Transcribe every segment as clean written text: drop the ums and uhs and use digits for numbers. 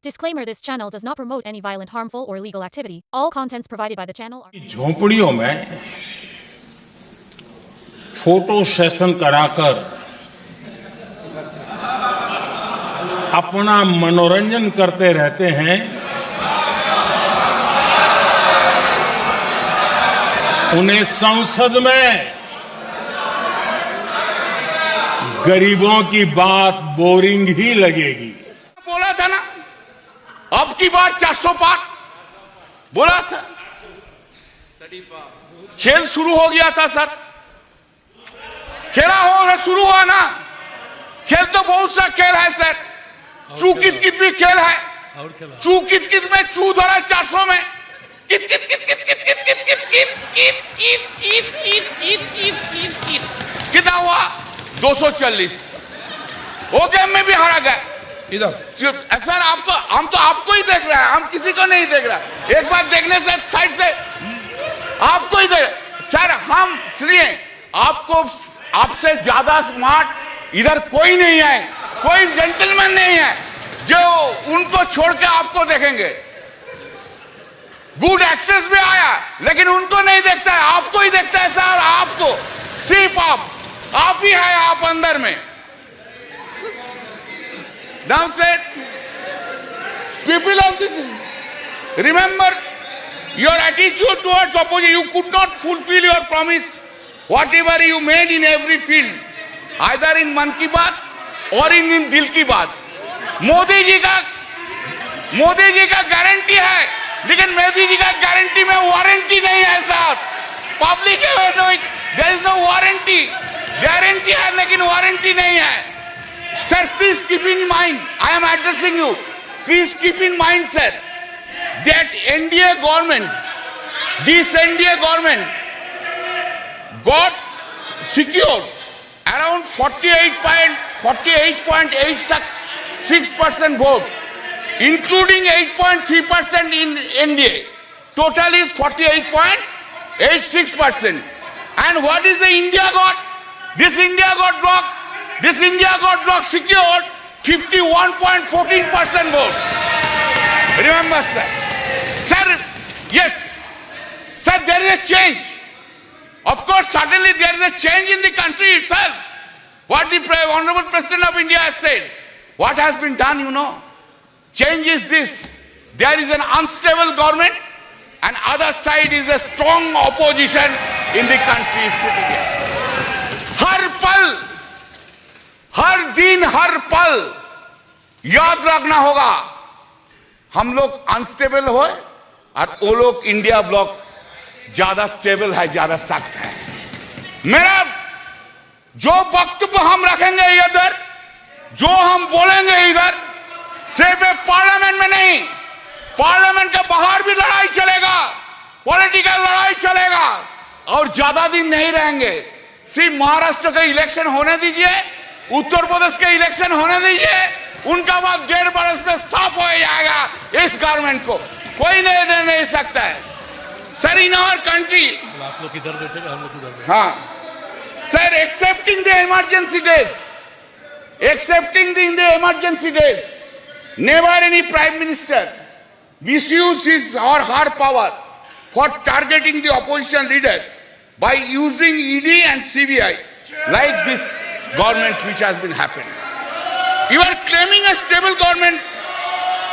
Disclaimer: This channel does not promote any violent, harmful, or illegal activity. All contents provided by the channel are झोंपड़ियों में photo session कराकर अपना मनोरंजन करते रहते हैं। उन्हें संसद में गरीबों की बात बोरिंग ही लगेगी। बोला था ना, अब की बार 400 पार बोला था। खेल शुरू हो गया था सर, खेला हो शुरू हुआ ना। खेल तो बहुत सा खेल है सर, चू कित कित भी खेल है। चू कित कित में चू धरा 400 में कित कित कित कित कित कित कित कित कित कित कित कित कित कित कित कित कितना हुआ 240। वो गेम में भी हारा गया। इधर सर आपको, हम तो आपको ही देख रहे हैं, हम किसी को नहीं देख रहे। एक बार देखने से साइड से आपको ही देख सर। हम इसलिए आपको, आपसे ज्यादा स्मार्ट इधर कोई नहीं है, कोई जेंटलमैन नहीं है जो उनको छोड़ के आपको देखेंगे। गुड एक्ट्रेस भी आया लेकिन उनको नहीं देखता है, आपको ही देखता है सर। आपको सिर्फ आप ही है, आप अंदर में। Now said, people of this, remember your attitude towards opposition. You could not fulfill your promise, whatever you made in every field, either in मन की बात और in दिल की बात। मोदी जी का गारंटी है, लेकिन मोदी जी का गारंटी में वारंटी नहीं है sir. Public there is no warranty, guarantee है लेकिन वारंटी नहीं है। Sir, please keep in mind, I am addressing you. Please keep in mind, sir, that this NDA government got secured around 48.86% vote, including 8.3% in NDA. Total is 48.86%. And what is the India got? This India got bloc secured 51.14% vote. Remember, sir. Sir, yes. Sir, there is a change. Of course, suddenly there is a change in the country itself. What the Honorable President of India has said. What has been done, you know. Change is this. There is an unstable government and other side is a strong opposition in the country sitting here. हर दिन हर पल याद रखना होगा, हम लोग unstable हो और वो लोग इंडिया ब्लॉक ज्यादा स्टेबल है, ज्यादा सख्त है। मेरा जो वक्तव्य हम रखेंगे इधर, जो हम बोलेंगे इधर, सिर्फ पार्लियामेंट में नहीं, पार्लियामेंट के बाहर भी लड़ाई चलेगा, पॉलिटिकल लड़ाई चलेगा और ज्यादा दिन नहीं रहेंगे। सिर्फ महाराष्ट्र के इलेक्शन होने दीजिए, उत्तर प्रदेश के इलेक्शन होने दीजिए, उनका बाद 1.5 बरस में साफ हो जाएगा। इस गवर्नमेंट को कोई नहीं दे नहीं सकता है सर। इन आवर कंट्री आप लोग किधर बैठे, हम लोग किधर बैठे। हाँ sir, accepting the emergency days, never any prime minister misused his or her power for targeting the opposition leader by using ED and CBI like this government which has been happening. You are claiming a stable government,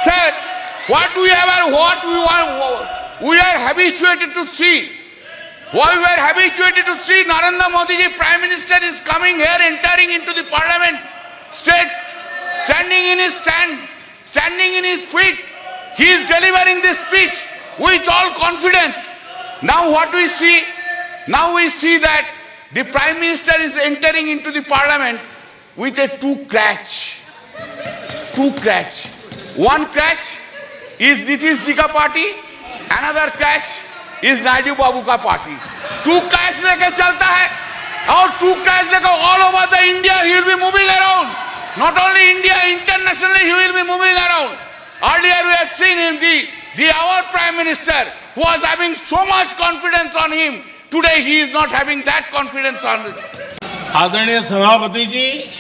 sir. What we are habituated to see. What we are habituated to see, Narendra Modi ji, Prime Minister, is coming here, entering into the Parliament, standing in his feet. He is delivering this speech with all confidence. Now what we see? Now we see that the Prime Minister is entering into the Parliament with a two crutch. One crutch is Nitish Ji ka party, another crutch is Naidu Babu ka party. Two crutch लेके चलता है और two crutch लेके all over the India he will be moving around. Not only India, internationally he will be moving around. Earlier we have seen him, our Prime Minister, who was having so much confidence on him. Today he is not having that confidence on him. आदरणीय सभापति जी,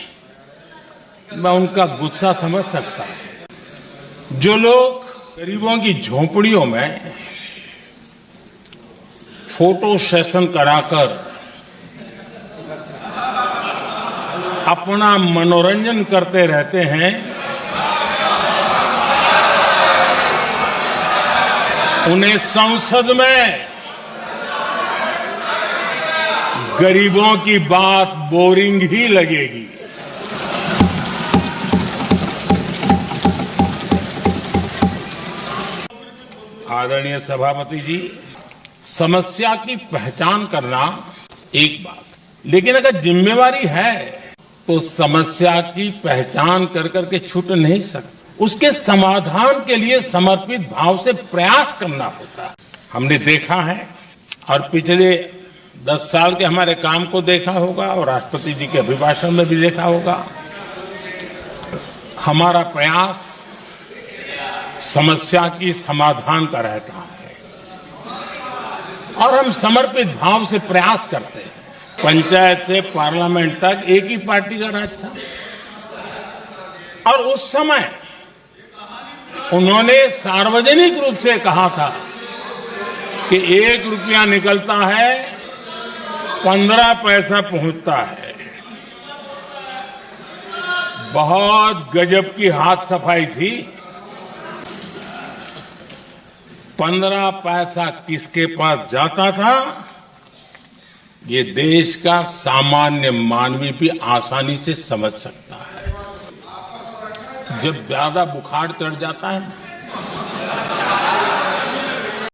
मैं उनका गुस्सा समझ सकता हूं। जो लोग गरीबों की झोपड़ियों में फोटो सेशन कराकर अपना मनोरंजन करते रहते हैं, उन्हें संसद में गरीबों की बात बोरिंग ही लगेगी। आदरणीय सभापति जी, समस्या की पहचान करना एक बात, लेकिन अगर जिम्मेवारी है तो समस्या की पहचान कर करके छूट नहीं सकते, उसके समाधान के लिए समर्पित भाव से प्रयास करना होता है। हमने देखा है और पिछले 10 साल के हमारे काम को देखा होगा और राष्ट्रपति जी के अभिभाषण में भी देखा होगा। हमारा प्रयास समस्या की समाधान का रहता है और हम समर्पित भाव से प्रयास करते हैं। पंचायत से पार्लियामेंट तक एक ही पार्टी का राज था और उस समय उन्होंने सार्वजनिक रूप से कहा था कि 1 रुपया निकलता है 15 पैसा पहुंचता है। बहुत गजब की हाथ सफाई थी। 15 पैसा किसके पास जाता था, ये देश का सामान्य मानवी भी आसानी से समझ सकता है। जब ज्यादा बुखार चढ़ जाता है